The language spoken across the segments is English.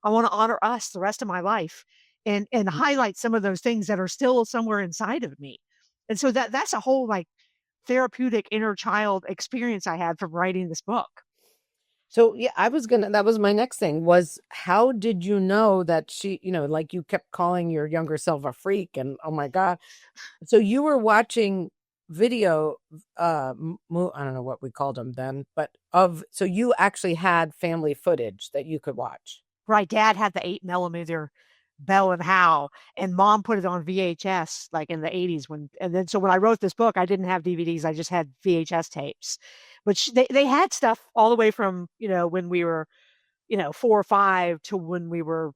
I want to honor us the rest of my life and highlight some of those things that are still somewhere inside of me. And so that's a whole like therapeutic inner child experience I had from writing this book. So yeah, that was my next thing was how did you know that she, like you kept calling your younger self a freak and oh my God. So you were watching video, I don't know what we called them then, but so you actually had family footage that you could watch. Right. Dad had the 8 millimeter Bell and How, and mom put it on VHS like in the 80s and then so when I wrote this book, I didn't have DVDs, I just had VHS tapes. But they had stuff all the way from, when we were, 4 or 5 to when we were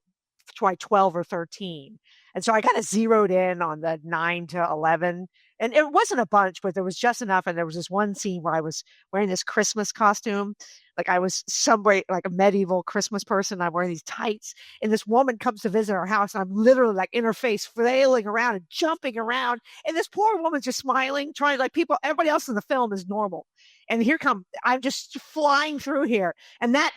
12 or 13. And so I kind of zeroed in on the 9 to 11. And it wasn't a bunch, but there was just enough. And there was this one scene where I was wearing this Christmas costume. Like I was somebody like a medieval Christmas person. I'm wearing these tights. And this woman comes to visit our house. And I'm literally like in her face, flailing around and jumping around. And this poor woman's just smiling, trying like everybody else in the film is normal. And I'm just flying through here. And that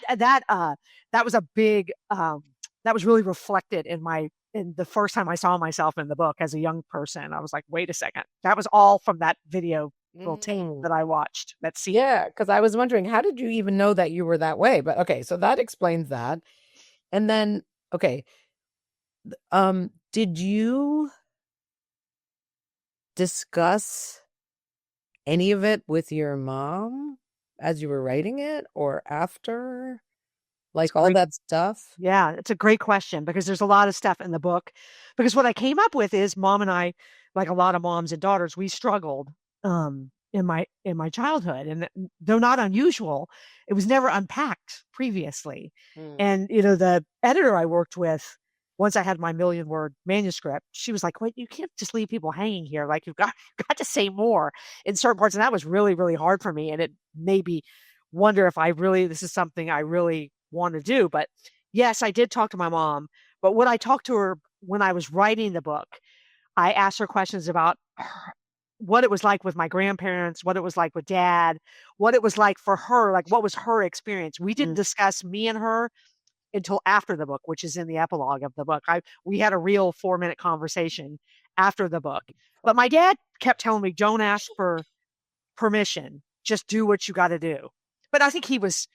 was a big, that was really reflected in the first time I saw myself in the book as a young person. I was like, wait a second. That was all from that video little tape Mm. that I watched. That scene. Yeah, because I was wondering, how did you even know that you were that way? But okay, so that explains that. And then, okay, did you discuss any of it with your mom as you were writing it or after? It's Like all great. that stuff? Yeah, it's a great question because there's a lot of stuff in the book. Because what I came up with is mom and I, like a lot of moms and daughters, we struggled in my childhood. And though not unusual, it was never unpacked previously. Mm. And the editor I worked with, once I had my 1 million word manuscript, she was like, wait, you can't just leave people hanging here. Like you've got to say more in certain parts. And that was really, really hard for me. And it made me wonder if this is something I really want to do. But yes, I did talk to my mom. But when I talked to her when I was writing the book, I asked her questions about what it was like with my grandparents, what it was like with dad, what it was like for her, like what was her experience. We didn't Mm. discuss me and her until after the book, which is in the epilogue of the book. We had a real 4 minute conversation after the book. But my dad kept telling me, don't ask for permission. Just do what you got to do. But I think he was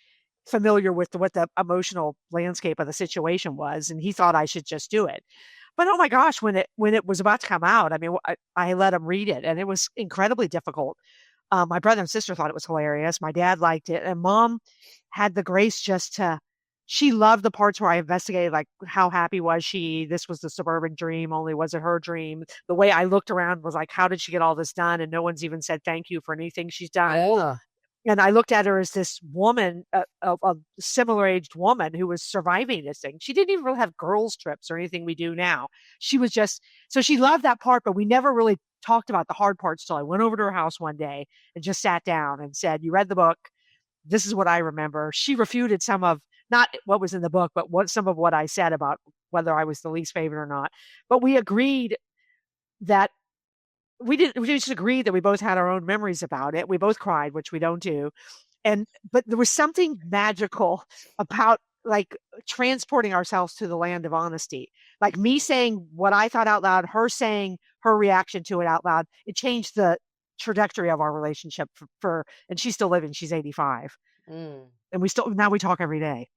familiar with what the emotional landscape of the situation was, and he thought I should just do it. But oh my gosh, when it was about to come out, I mean, I let him read it, and it was incredibly difficult. My brother and sister thought it was hilarious. My dad liked it, and mom had the grace just to. She loved the parts where I investigated, like how happy was she? This was the suburban dream, only was it her dream? The way I looked around was like, how did she get all this done? And no one's even said thank you for anything she's done. Yeah. And I looked at her as this woman, a similar aged woman who was surviving this thing. She didn't even really have girls' trips or anything we do now. She was just, so she loved that part, but we never really talked about the hard parts till I went over to her house one day and just sat down and said, you read the book. This is what I remember. She refuted some of, not what was in the book, but some of what I said about whether I was the least favorite or not. But we agreed that we just agreed that we both had our own memories about it. We both cried, which we don't do. But there was something magical about like transporting ourselds to the land of honesty. Like me saying what I thought out loud, her saying her reaction to it out loud. It changed the trajectory of our relationship and she's still living. She's 85. Mm. And now we talk every day.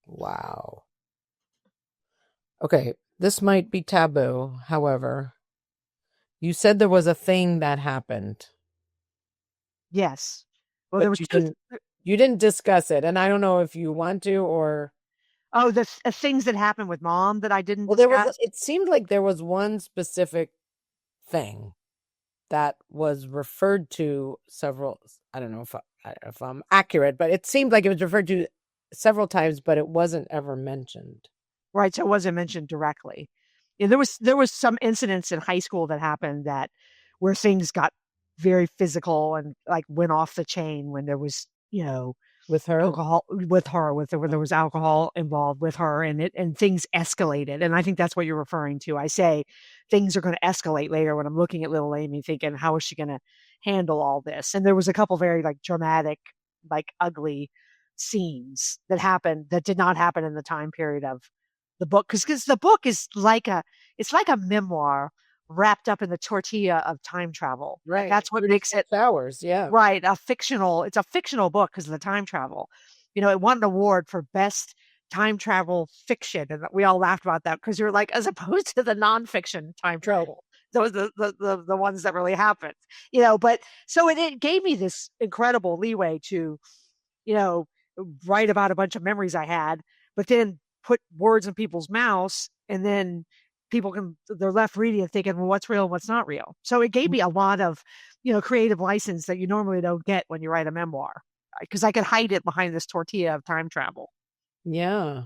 Wow. Okay, this might be taboo, however. You said there was a thing that happened, Yes. Well, there but was two. you didn't discuss it, and I don't know if you want to or Oh, the things that happened with mom that I didn't well discuss. it seemed like there was one specific thing that was referred to several I don't know if I'm accurate, but it seemed like it was referred to several times, but it wasn't ever mentioned. Right, so it wasn't mentioned directly. Yeah, there was some incidents in high school that happened where things got very physical and like went off the chain when there was, With her? alcohol with her, where there was alcohol involved with her and things escalated. And I think that's what you're referring to. I say things are going to escalate later when I'm looking at little Amy thinking, how is she going to handle all this? And there was a couple very like dramatic, like ugly scenes that happened that did not happen in the time period of the book, because the book is like it's like a memoir wrapped up in the tortilla of time travel. Right. That's what makes it 36 hours. Yeah. right, it's a fictional book because of the time travel. It won an award for best time travel fiction, and we all laughed about that because you're like, as opposed to the nonfiction time travel, those the ones that really happened. But so it gave me this incredible leeway to, you know, write about a bunch of memories I had, but then put words in people's mouths, and then they're left reading and thinking, well, what's real and what's not real. So it gave me a lot of, creative license that you normally don't get when you write a memoir, because I could hide it behind this tortilla of time travel. Yeah.